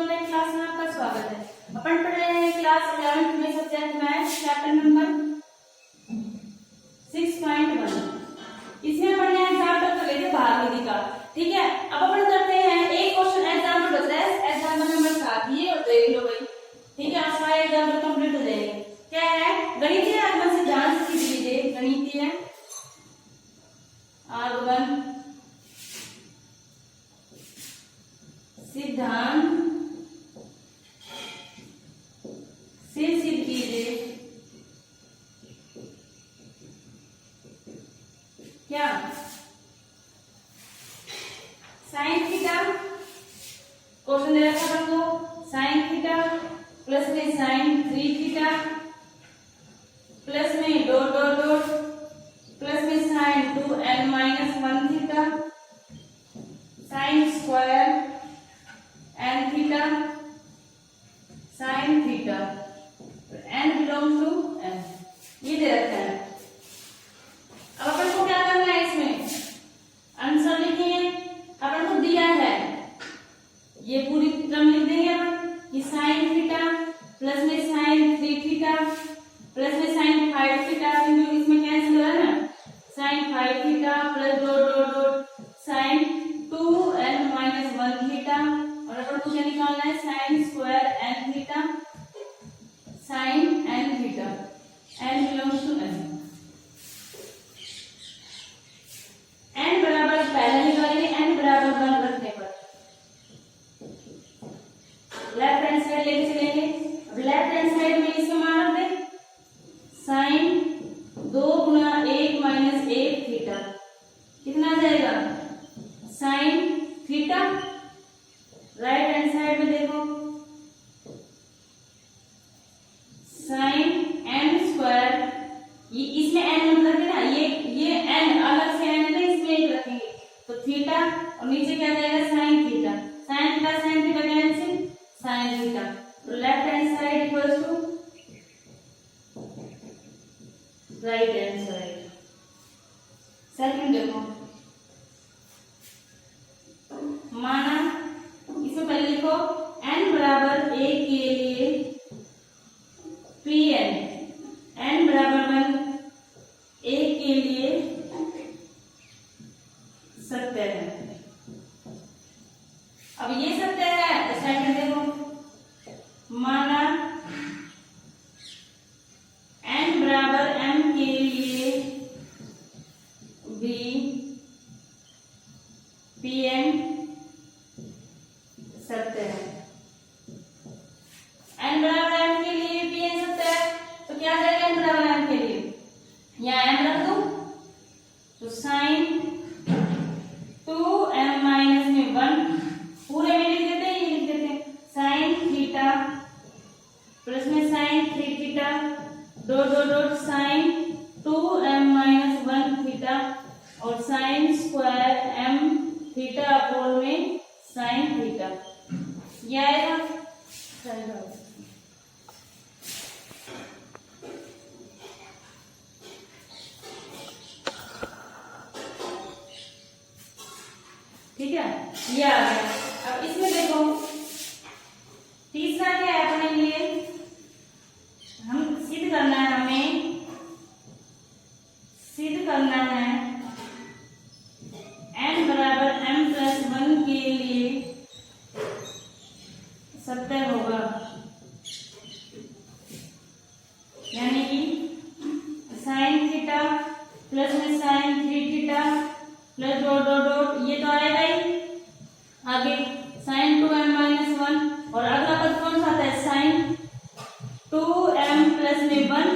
Online class में आपका स्वागत है। अपन पढ़ रहे हैं क्लास 11th में सब्जेक्ट मैथ चैप्टर नंबर 6.1। इसमें पढ़ने एग्जाम्पल कर लेते भागविधि का। ठीक है, अब अपन करते हैं एक क्वेश्चन एग्जाम्पल बता है, एग्जाम्पल नंबर 7 ये और देख लो भाई। ठीक है, और सारे एग्जाम्पल कंप्लीट हो जाएंगे। क्या है? गणितीय आगमन सिद्धांत की विधि। गणितीय आगमन सिद्धांत से सिद्ध कीजिए क्या साइन थीटा। क्वेश्चन दे रखा था आपको, साइन थीटा प्लस में साइन 3 थीटा प्लस में डॉट डॉट डॉट प्लस में sine 2n-1 theta sine square n theta sine theta n belongs to n, ये दे रखा है। अब अपन को क्या करना है, इसमें आंसर लिखेंगे। अपन को दिया है ये पूरी टर्म लिख देंगे अपन कि साइन थीटा प्लस में साइन 3 थीटा प्लस में साइन 5 थीटा, क्योंकि इसमें कैंसिल हो रहा है ना, sine 5 theta plus dot dot dot sine 2n-1 theta, और अपन को क्या निकालना है, sine square n theta sine n theta, n belongs to n। n बराबर पहले निकालेंगे, n बराबर 1 रखने पर लेफ्ट हैंड साइड लेके चलेंगे। अब लेफ्ट हैंड साइड में इसको मान रख दे, साइन 2 गुना 1 माइनस 1 थीटा कितना आ जाएगा, sine theta. Right hand side में देखो, साइन n स्क्वायर, ये इसमें n मत रखें ना, ये n अलग से n है, इसमें एक रखेंगे तो थीटा, और नीचे क्या जाएगा, sine theta. Sine theta cancel, sine theta. तो left hand side equals to right hand side. Second देखो, माना इसमें पहले लिखो n बराबर 1 के लिए Pn, n बराबर 1 के लिए सत्य है। अब ये सत्य है तो सेकंड देखो, माना n बराबर m के लिए भी Pn सत्य है। n बराबर m के लिए Pn सत्य है तो क्या जाएगा, n बराबर m के लिए यहाँ m रख दो तो साइन 2m-1 पूरे में लिख देते हैं, ये लिख देते हैं साइन थीटा प्लस में sine 3 theta dot dot dot sine 2m-1 theta और sine square m theta upon में साइन थीटा, ये आएगा। ठीक है, ये आ गया। अब इसमें देखो तीसरा क्या है अपने लिए, हम सिद्ध करना है, हमें सिद्ध करना है n बराबर m+1 के लिए सत्य होगा, यानी कि साइन थीटा प्लस में sine 3 theta plus dot dot dot, ये तो आएगा ही आगे साइन 2m-1, और अगला पद कौन सा आता है, साइन 2m प्लस में 1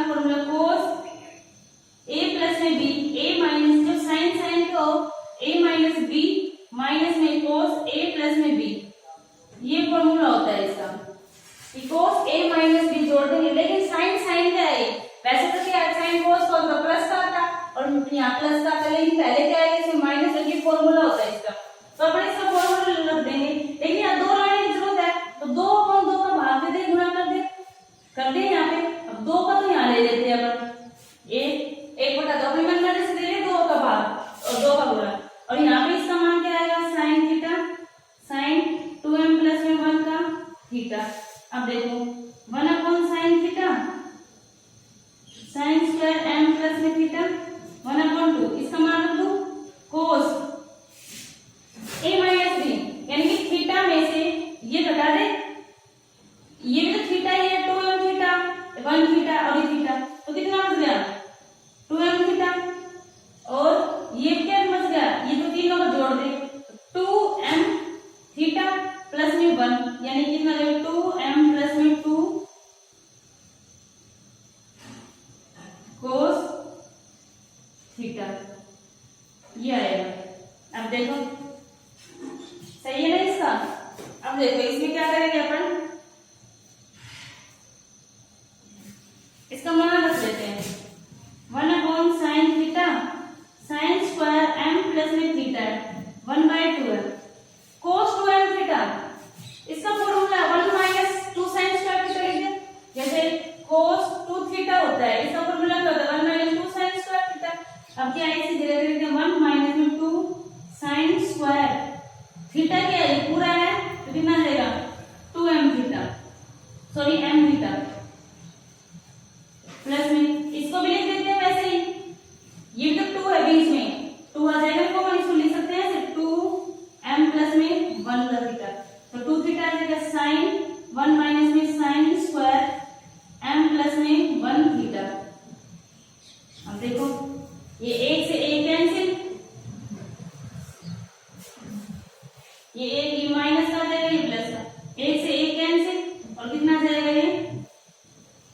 फॉर्मूला कोस ए प्लस में बी, ए माइनस जो साइन साइन को ए माइनस बी माइनस में कोस ए प्लस में बी, ये फॉर्मूला होता है इसका। कोस ए माइनस बी जोड़ देंगे, लेकिन साइन साइन क्या है, वैसे तो क्या साइन कोस को तो प्लस का आता और यहाँ प्लस का आता, लेकिन पहले क्या है इसमें माइनस का फॉर्मूला होता है इसका, तो अपन इसका फॉर्मूला रख देंगे। लेकिन यहाँ दो लाने की जरूरत है, तो 2/2 का भाग दे गुणा कर दे यहाँ पे। अब 2 का तो यहाँ ले लेते हैं अपन, 1/2 अपने मन से दे ले, 2 का भाग और 2 का गुणा, और यहाँ पे इसका मान क्या आएगा sign theta, sign 2m plus में 1 का थीटा। अब देखो 1/sin theta sine square m plus में थीटा 1/2, इसका मान रख दो कोस a माइनस बी, यानी कि थीटा में से ये घटा दे, ये भी तो थीटा ही है, 2m थीटा 1 थीटा और ये थीटा, तो कितना बच गया 2m थीटा, और ये क्या बच गया, ये तो तीनों को जोड़ दे 2m थीटा प्लस में 1, यानी कितना देगा 2m प्लस में 2 कोस थीटा, ये आएगा। अब देखो सही है ना इसका। अब देखो इसमें क्या करेंगे अपन, इसका मान रख लेते हैं 1/sin theta sine square m plus में थीटा 1/2 कोस 2m थीटा, इसका formula 1 minus 2 sign square theta लिख दे, जैसे कोस 2 थीटा होता है, इसका फॉर्मूला क्या होता है 1 माइनस 2 साइन स्क्वायर थीटा। अब क्या है इसे धीरे धीरे 1 माइनस में 2 साइन स्क्वायर थीटा, क्या है ये पूरा है तो कितना आएगा 2m theta, sorry m theta plus में, इसको भी लिख देते हैं वैसे ही, ये तो 2 है बीच में, 2 आ जाएगा कॉमन, इसको लिख सकते हैं 2m प्लस में 1 का थीटा, तो 2 थीटा आ जाएगा साइन 1 माइनस में साइन स्क्वायर m प्लस में 1 थीटा। अब देखो ये 1 से 1 कैंसिल, ये 1 ये माइनस का आ जाएगा, ये प्लस का, 1 से 1 कैंसिल और कितना आ जाएगा ये,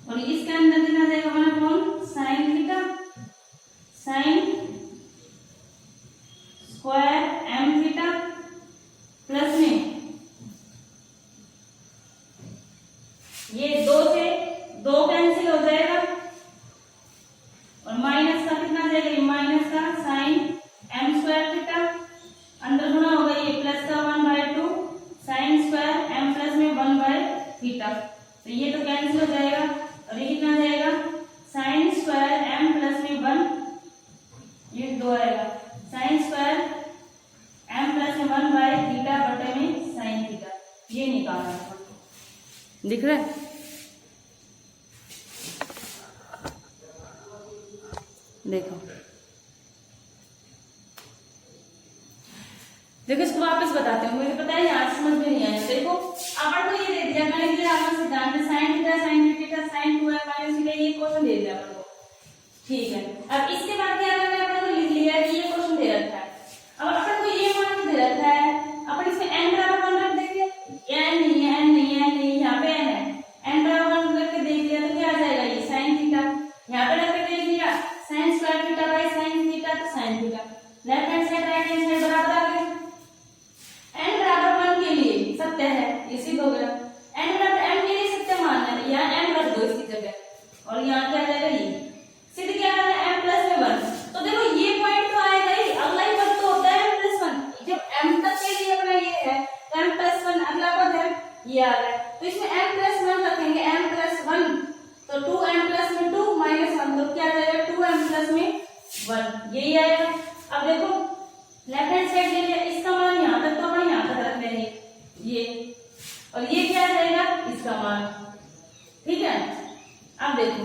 और इसके अंदर कितना आ जाएगा 1/sin theta sine square m theta plus में ये 2 से 2 कैंसिल हो जाएगा, और माइनस का कितना आ जाएगा, ये माइनस का साइन m स्क्वायर थीटा, अंदर गुणा होगा ये प्लस का 1/2 साइन स्क्वायर m प्लस में 1 थीटा, तो ये तो कैंसिल हो जाएगा, और ये कितना आ जाएगा साइन स्क्वायर m प्लस में 1, ये 2 आएगा साइन स्क्वायर m प्लस में 1 थीटा बटे में साइन थीटा, ये निकालना है, दिख रहा है। देखो देखो इसको वापस बताते हैं, मुझे पता है यहाँ समझ में नहीं आया। देखो अपन को ये दे दिया, मैंने दिया आपको सिद्धांत में sine theta sign 2m minus theta, ये क्वेश्चन दे दिया अपन को, ठीक है। अब इसके बाद क्या करना है, अपन को लिख लिया कि ये क्वेश्चन दे रखा है, अब अपन को ये मान दे रखा है, अपन इसमें n बराबर 1 रख देंगे, n नहीं है n नहीं है n नहीं, यहाँ पे n है, n बराबर 1 रख के देख लिया तो क्या आ जाएगा ये साइन थीटा, यहाँ पे रख के देख लिया sine square theta by sine theta, तो sine theta, left hand side right hand side बराबर आ गए, n बराबर 1 के लिए सत्य है, ये सिद्ध हो गया, n बराबर m के लिए सत्य मानना है, यहाँ m रख दो इसकी जगह, और यहाँ क्या आ जाएगा ये सिद्ध क्या करना है m प्लस में 1, तो देखो ये पॉइंट तो आएगा ही, अगला ही पद तो होता है m प्लस 1, जब m तक के लिए अपना ये है m प्लस 1, अगला पद है ये आ गया, तो इसमें m प्लस 1 रखेंगे, m प्लस 1 तो 2m प्लस में 2 माइनस 1, तो क्या आ जाएगा 2m प्लस में 1, यही आएगा। अब देखो लेफ्ट हैंड साइड ले लिया, इसका मान यहाँ तक तो अपन यहाँ तक रख लेंगे ये, और ये क्या आ जाएगा इसका मान, ठीक है। अब देखो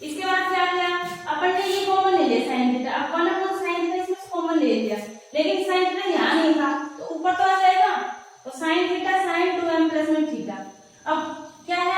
इसके बाद क्या किया, अपन ने ये कॉमन ले लिया साइन थीटा, अब 1/sin थीटा इसमें कॉमन ले लिया, लेकिन साइन थीटा यहाँ नहीं था तो ऊपर तो आ जाएगा, तो sine theta sign 2m plus में थीटा। अब क्या है